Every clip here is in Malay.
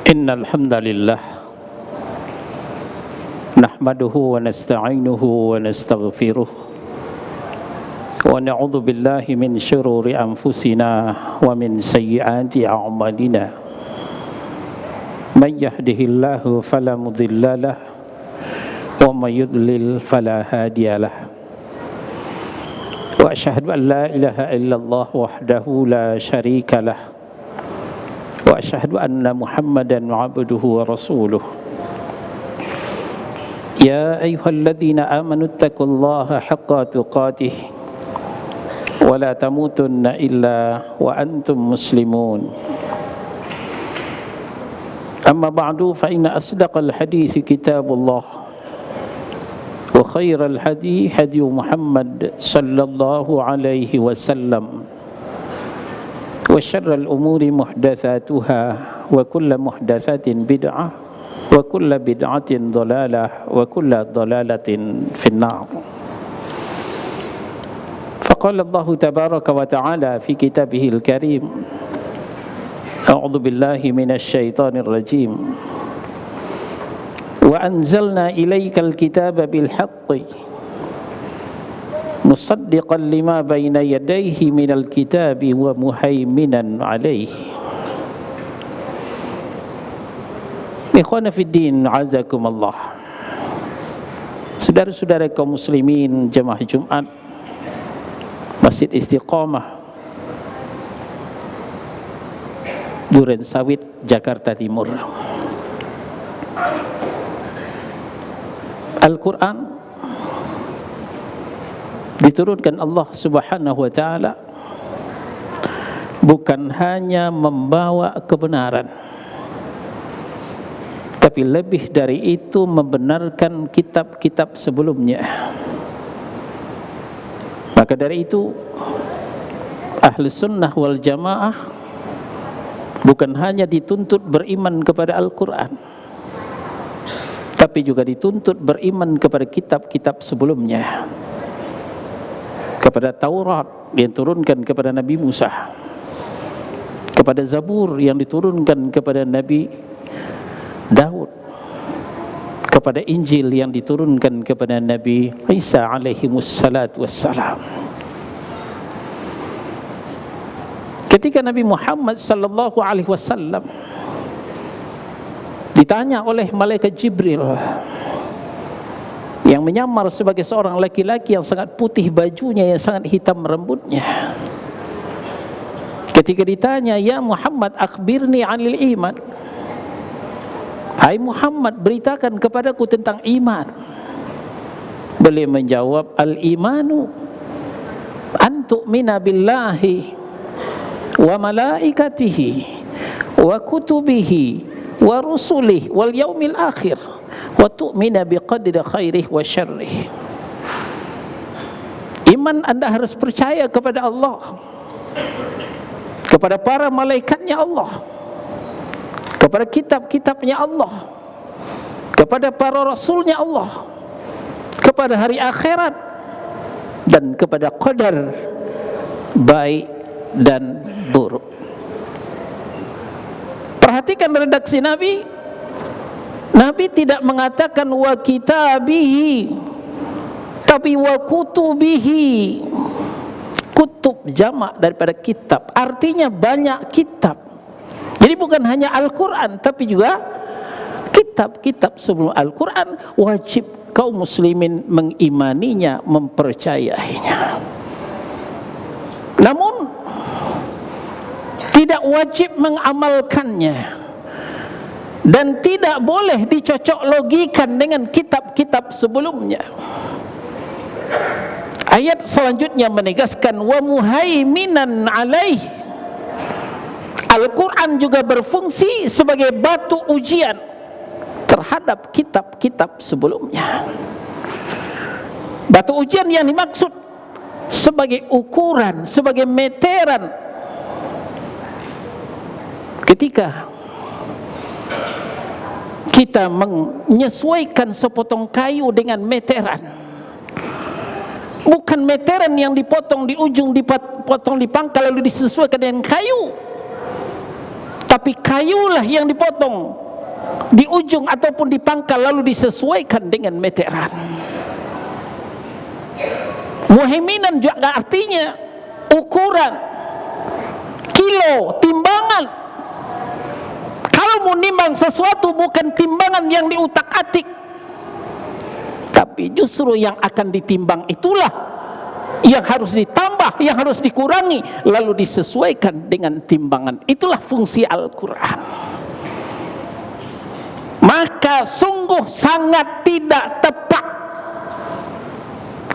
Innal hamdalillah nahmaduhu wa nasta'inuhu wa nastaghfiruh wa na'udzu billahi min syururi anfusina wa min sayyiati a'malina. May yahdihillahu fala mudhillalah wa may yudlil fala hadiyalah. Wa asyhadu an la ilaha illallah wahdahu la syarikalah wa asyhadu anna Muhammadan abduhu wa rasuluh. Ya ayyuhalladzina amanu taqullaha haqqa tuqatih wa la tamutunna illa wa antum muslimun. Amma ba'du, fa inna asdaqal hadithi kitabullah wa khairal hadi hadi Muhammad sallallahu alaihi wasallam wa syarral umuri muhdatsatuha wa kullu muhdatsatin bid'ah wa kullu bid'atin dhalalah wa kullu dhalalatin finnar. Faqala Allah tabaraka wa ta'ala fi kitabihil karim, a'udzu billahi minasy syaithanir rajim, wa anzalna ilaikal kitaba bil haqqi musaddiqan lima baina yadayhi minal kitabi wa muhaiminan alaihi. Ikhwana fiddin, azakumullah. Saudara-saudara kaum muslimin jemaah Jumat Masjid Istiqamah Duren Sawit, Jakarta Timur. Al-Quran diturunkan Allah Subhanahu wa ta'ala bukan hanya membawa kebenaran, tapi lebih dari itu membenarkan kitab-kitab sebelumnya. Maka dari itu ahli sunnah wal jamaah bukan hanya dituntut beriman kepada Al-Quran, tapi juga dituntut beriman kepada kitab-kitab sebelumnya, kepada Taurat yang diturunkan kepada Nabi Musa, kepada Zabur yang diturunkan kepada Nabi Daud, kepada Injil yang diturunkan kepada Nabi Isa alaihimussalatu wassalam. Ketika Nabi Muhammad sallallahu alaihi wasallam ditanya oleh malaikat Jibril yang menyamar sebagai seorang laki-laki yang sangat putih bajunya, yang sangat hitam rambutnya, ketika ditanya, ya Muhammad akhbirni anil iman, hai Muhammad beritakan kepadaku tentang iman, beliau menjawab, al-imanu an tu'mina billahi wa malaikatihi wa kutubihi wa rusulih wal yaumil akhir wa tu'mina biqadri khairih wa syarrih. Iman, Anda harus percaya kepada Allah, kepada para malaikatnya Allah, kepada kitab-kitabnya Allah, kepada para rasulnya Allah, kepada hari akhirat, dan kepada qadar baik dan buruk. Perhatikan redaksi Nabi. Nabi tidak mengatakan wa kitabihi, tapi wa kutubihi. Kutub jamak daripada kitab, artinya banyak kitab. Jadi bukan hanya Al-Quran, tapi juga kitab-kitab sebelum Al-Quran. Wajib kaum muslimin mengimaninya, mempercayainya. Namun tidak wajib mengamalkannya, dan tidak boleh dicocok logikan dengan kitab-kitab sebelumnya. Ayat selanjutnya menegaskan wa muhaiminan alaih. Al-Quran juga berfungsi sebagai batu ujian terhadap kitab-kitab sebelumnya. Batu ujian yang dimaksud sebagai ukuran, sebagai meteran. Ketika kita menyesuaikan sepotong kayu dengan meteran, bukan meteran yang dipotong di ujung, dipotong di pangkal lalu disesuaikan dengan kayu, tapi kayulah yang dipotong di ujung ataupun di pangkal lalu disesuaikan dengan meteran. Muhaiminan juga artinya ukuran, kilo, timbangan. Kalau mau nimbang sesuatu bukan timbangan yang diutak-atik, tapi justru yang akan ditimbang itulah yang harus ditambah, yang harus dikurangi, lalu disesuaikan dengan timbangan. Itulah fungsi Al-Quran. Maka sungguh sangat tidak tepat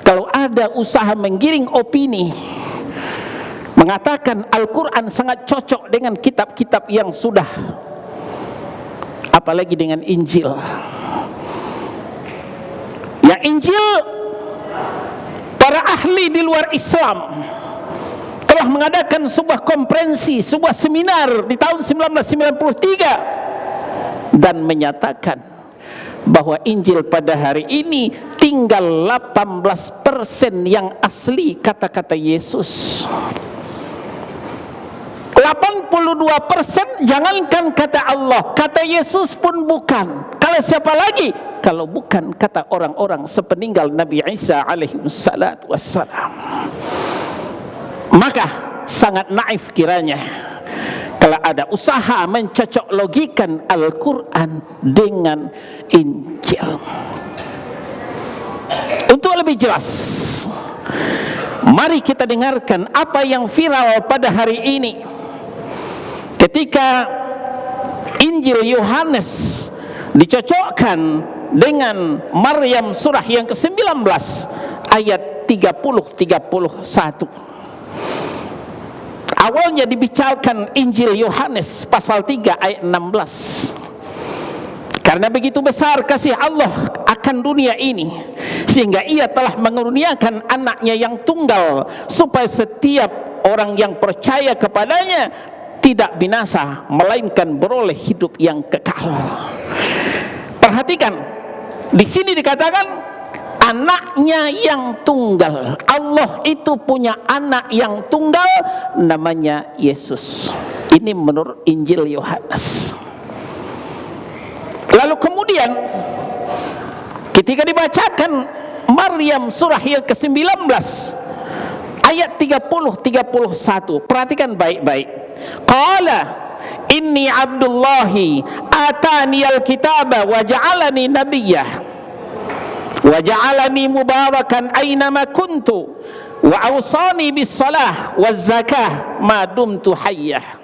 kalau ada usaha menggiring opini mengatakan Al-Quran sangat cocok dengan kitab-kitab yang sudah, apalagi dengan Injil. Yang Injil, para ahli di luar Islam telah mengadakan sebuah konferensi, sebuah seminar di tahun 1993 dan menyatakan bahwa Injil pada hari ini tinggal 18% yang asli kata-kata Yesus. 82% jangankan kata Allah, kata Yesus pun bukan. Kalau siapa lagi? Kalau bukan kata orang-orang sepeninggal Nabi Isa alaihi wassalatu wassalam. Maka sangat naif kiranya kalau ada usaha mencocok logikan Al-Quran dengan Injil. Untuk lebih jelas, mari kita dengarkan apa yang viral pada hari ini ketika Injil Yohanes dicocokkan dengan Maryam surah yang ke-19 ayat 30-31. Awalnya dibicarakan Injil Yohanes pasal 3 ayat 16. Karena begitu besar kasih Allah akan dunia ini, sehingga ia telah mengaruniakan anaknya yang tunggal, supaya setiap orang yang percaya kepadanya tidak binasa, melainkan beroleh hidup yang kekal. Perhatikan, di sini dikatakan anaknya yang tunggal. Allah itu punya anak yang tunggal, namanya Yesus. Ini menurut Injil Yohanes. Lalu kemudian ketika dibacakan Maryam surah yang ke-19 ayat 30-31, perhatikan baik-baik. Qala inni abdullahi atani alkitaba wa ja'alani nabiyyah wa ja'alani mubarakan aynama kuntu wa awsani bis salah waz zakah ma dumtu hayyah.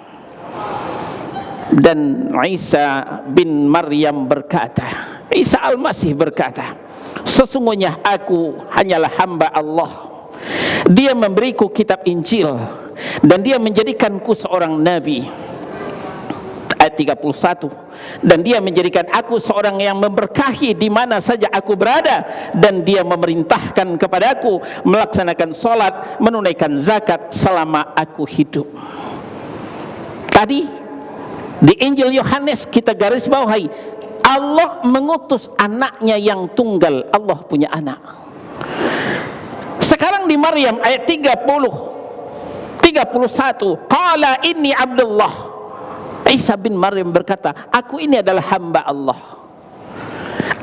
Dan Isa bin Maryam berkata, Isa Al-Masih berkata, sesungguhnya aku hanyalah hamba Allah. Dia memberiku kitab Injil dan dia menjadikanku seorang nabi. Ayat 31. Dan dia menjadikan aku seorang yang memberkahi di mana saja aku berada, dan dia memerintahkan kepadaku melaksanakan salat, menunaikan zakat selama aku hidup. Tadi di Injil Yohanes kita garis bawahi, Allah mengutus anaknya yang tunggal. Allah punya anak. Sekarang di Maryam ayat 31, qala inni abdullah. Isa bin Maryam berkata, aku ini adalah hamba Allah.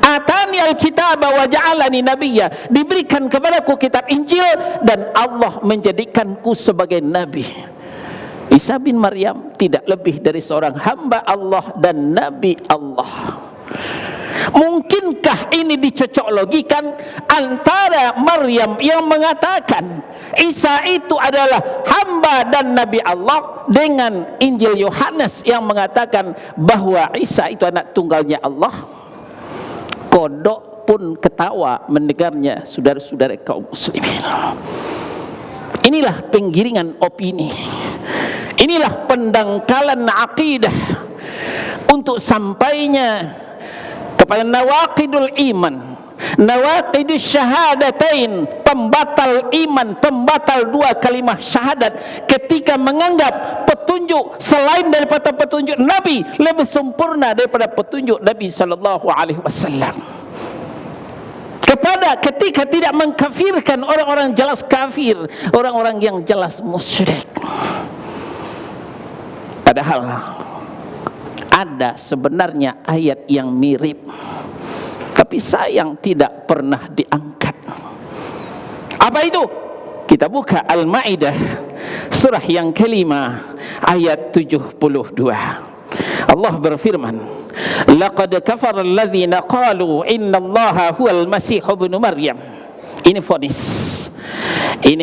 Atani alkitaba wa ja'alani nabiyya. Diberikan kepadaku kitab Injil dan Allah menjadikanku sebagai nabi. Isa bin Maryam tidak lebih dari seorang hamba Allah dan nabi Allah. Mungkinkah ini dicocok logikan antara Maryam yang mengatakan Isa itu adalah hamba dan nabi Allah dengan Injil Yohanes yang mengatakan bahwa Isa itu anak tunggalnya Allah? Kodok pun ketawa mendengarnya, saudara-saudara kaum muslimin. Inilah penggiringan opini. Inilah pendangkalan akidah untuk sampainya kepada nawaqidul iman, nawaqidus syahadatain, pembatal iman, pembatal dua kalimah syahadat, ketika menganggap petunjuk selain daripada petunjuk Nabi lebih sempurna daripada petunjuk Nabi sallallahu alaihi wasallam. Ketika tidak mengkafirkan orang-orang jelas kafir, orang-orang yang jelas musyrik. Padahal ada sebenarnya ayat yang mirip, tapi sayang tidak pernah diangkat. Apa itu? Kita buka Al-Maidah surah yang kelima ayat 72. Allah berfirman, laqad kafara alladhina qalu innallaha huwal masih ibnu maryam. Ini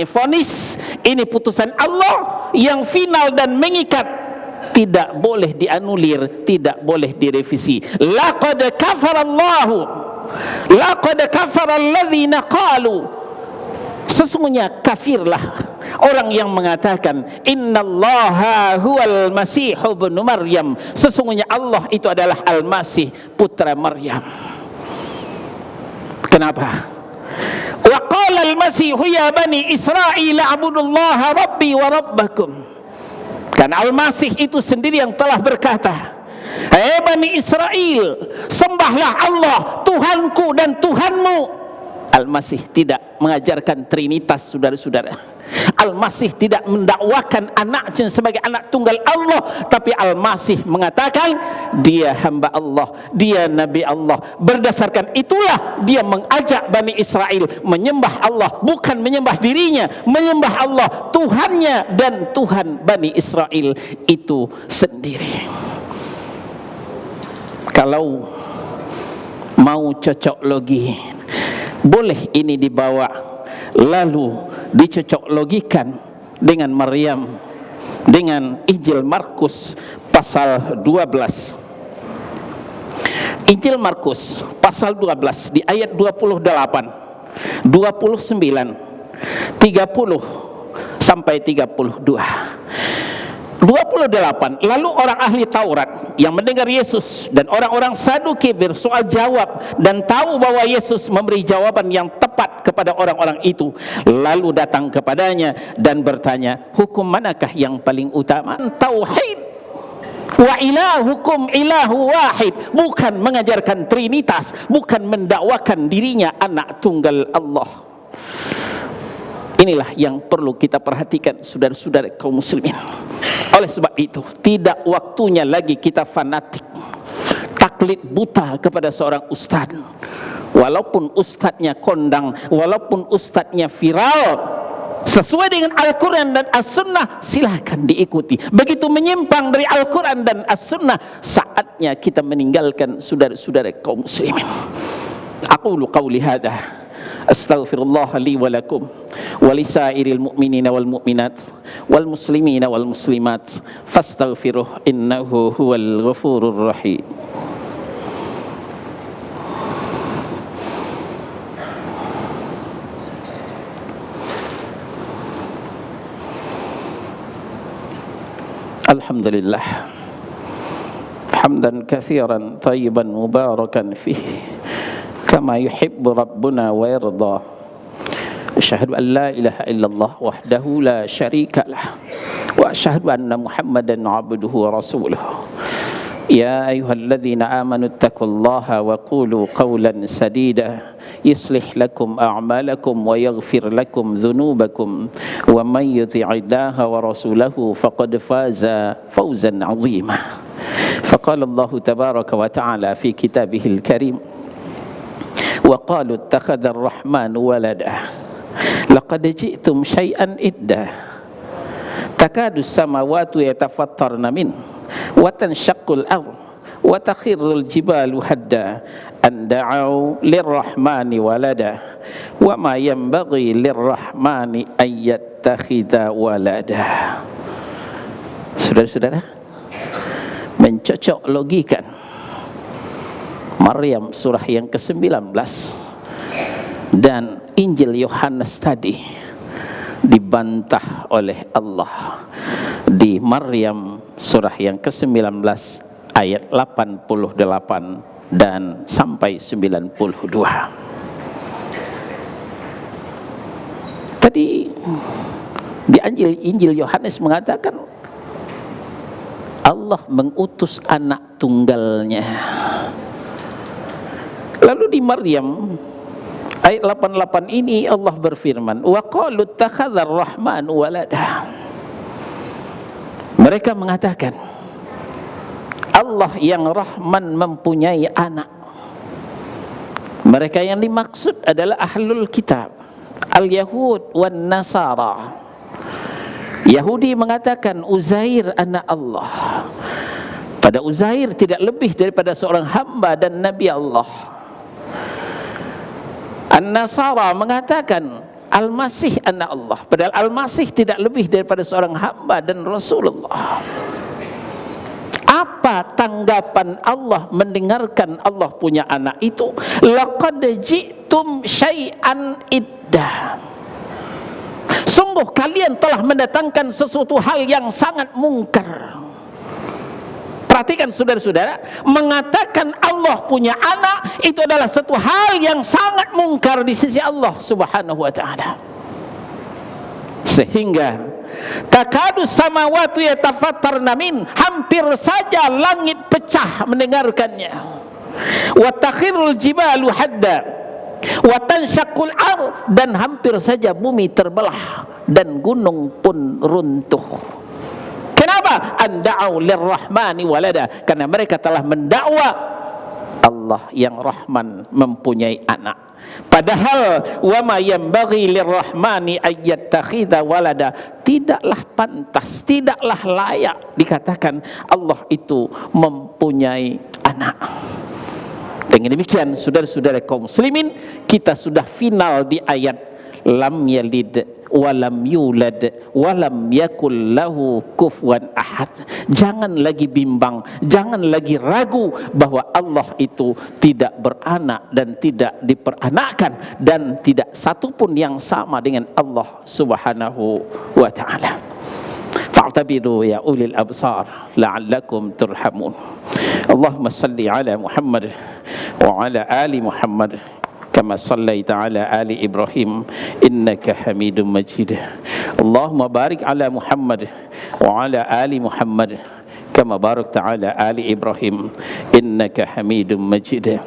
vonis, ini putusan Allah yang final dan mengikat, tidak boleh dianulir, tidak boleh direvisi. Laqad kafara alladhina qalu, sesungguhnya kafirlah orang yang mengatakan innallaha huwal masih ibnu maryam, sesungguhnya Allah itu adalah Al-Masih putra Maryam. Kenapa? Wa qala al-masih ya bani Israil a'budullaha rabbi wa rabbakum. Karena Al-Masih itu sendiri yang telah berkata, hai Bani Israel, sembahlah Allah Tuhanku dan Tuhanmu. Al-Masih tidak mengajarkan Trinitas, saudara-saudara. Al-Masih tidak mendakwakan anaknya sebagai anak tunggal Allah, tapi Al-Masih mengatakan dia hamba Allah, dia Nabi Allah. Berdasarkan itulah dia mengajak Bani Israel menyembah Allah, bukan menyembah dirinya, menyembah Allah Tuhannya dan Tuhan Bani Israel itu sendiri. Kalau mau cocok logi, boleh ini dibawa lalu dicocok logikan dengan Maryam, dengan Injil Markus pasal 12. Injil Markus pasal 12 di ayat 28, 29, 30 sampai 32. 28. Lalu orang ahli Taurat yang mendengar Yesus dan orang-orang Saduki bersoal jawab dan tahu bahwa Yesus memberi jawaban yang tepat kepada orang-orang itu, lalu datang kepadanya dan bertanya, hukum manakah yang paling utama? Tauhid wa ilahukum ilahu wahid, bukan mengajarkan Trinitas, bukan mendakwakan dirinya anak tunggal Allah. Inilah yang perlu kita perhatikan, saudara-saudara kaum muslimin. Oleh sebab itu, tidak waktunya lagi kita fanatik, taklid buta kepada seorang ustaz. Walaupun ustaznya kondang, walaupun ustaznya viral, sesuai dengan Al-Quran dan As-Sunnah, silahkan diikuti. Begitu menyimpang dari Al-Quran dan As-Sunnah, saatnya kita meninggalkan saudara-saudara kaum muslimin. Aqulu qawli hadha, astaghfirullah li wa lakum wa lisairil mu'minina wal mu'minat wal muslimina wal muslimat fastaghfiruh innahu huwal ghafurur rahim. Alhamdulillah hamdan katsiran tayyiban mubarakan fihi kama yuhibbu rabbuna wa yarda. Asyhadu an la ilaha illallah wahdahu la syarika lah wa asyhadu anna Muhammadan abduhu wa rasuluh. Ya ayyuhalladzina amanu taqullaha wa qulu qawlan sadida yuslih lakum a'malakum wa yaghfir lakum dhunubakum wa man yuti'illaha wa rasulahu faqad faza fawzan 'azima. Faqala Allah tabaraka wa ta'ala fi kitabihil karim, wa qalu ittakhadha ar-rahmanu walada laqad ji'tum syai'an idda takadu as-samawati yatafattarna min wa tanshaqqu al-ardh wa takhirru al-jibalu hadda an da'u lir-rahmani walada wa ma yanbaghi lir-rahmani an yattakhidha walada. Saudara-saudara, mencocok logikan Maryam surah yang ke-19 dan Injil Yohanes tadi dibantah oleh Allah di Maryam surah yang ke-19 ayat 88 dan sampai 92. Tadi di Injil Yohanes mengatakan Allah mengutus anak tunggalnya. Lalu di Maryam ayat 88 ini Allah berfirman, wa qalu ittakhadha ar-rahmanu walada. Mereka mengatakan Allah yang Rahman mempunyai anak. Mereka yang dimaksud adalah ahlul kitab, al-Yahud wan Nasara. Yahudi mengatakan Uzair anak Allah. Pada Uzair tidak lebih daripada seorang hamba dan Nabi Allah. An-Nasara mengatakan Al-Masih anak Allah, padahal Al-Masih tidak lebih daripada seorang hamba dan Rasulullah. Apa tanggapan Allah mendengarkan Allah punya anak itu? Laqad ji'tum syai'an idda. Sungguh kalian telah mendatangkan sesuatu hal yang sangat mungkar. Perhatikan saudara-saudara, mengatakan Allah punya anak itu adalah satu hal yang sangat mungkar di sisi Allah Subhanahu wa taala. Sehingga takadu samawati yatafattarna min, hampir saja langit pecah mendengarkannya. Wa takhirul jibalu hadda wa tanshaqqul ard, dan hampir saja bumi terbelah dan gunung pun runtuh. Kenapa? Anda'u lirrahmani walada, karena mereka telah mendakwa Allah yang Rahman mempunyai anak. Padahal wa ma yanbaghi lirrahmani ayyattakhidha walada, tidaklah pantas, tidaklah layak dikatakan Allah itu mempunyai anak. Dengan demikian saudara-saudara kaum muslimin, kita sudah final di ayat lam yalid walam yulad walam yakul lahu kufuwan ahad. Jangan lagi bimbang, jangan lagi ragu bahwa Allah itu tidak beranak dan tidak diperanakkan, dan tidak satu pun yang sama dengan Allah Subhanahu wa taala. Fa'tabiru ya ulil absar la'allakum turhamun. Allahumma salli ala Muhammad wa ala ali Muhammad kama sallaita ala ali Ibrahim innaka Hamidum Majid. Allahumma barik ala Muhammad wa ala ali Muhammad kama barakta ala ali Ibrahim innaka Hamidum Majid.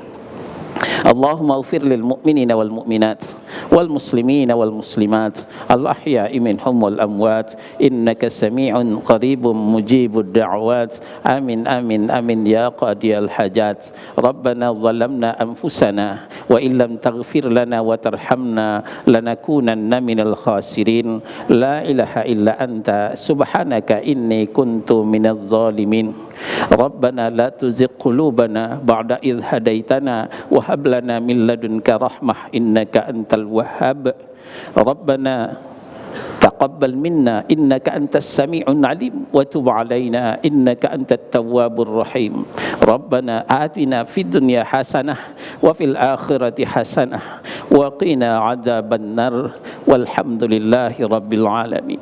Allahumma ighfir lil mu'minina wal mu'minat wal muslimina wal muslimat al ahya'i minhum wal amwat innaka sami'un qaribun mujibud da'wat. Amin amin amin ya qadiyal hajat. Rabbana zalamna anfusana wa illam taghfir lana wa tarhamna lanakunanna minal khasirin. La ilaha illa anta subhanaka inni kuntu minadh zalimin. Rabbana la tuzigh qulubana ba'da idh hadaitana wa hab lana min ladunka rahmah innaka antal wahhab. Rabbana taqabbal minna innaka antas sami'un alim wa tub alaina innaka antat tawwabur rahim. Rabbana atina fid dunya hasanah wa fil akhirati hasanah wa qina adzabannar walhamdulillahi rabbil alamin.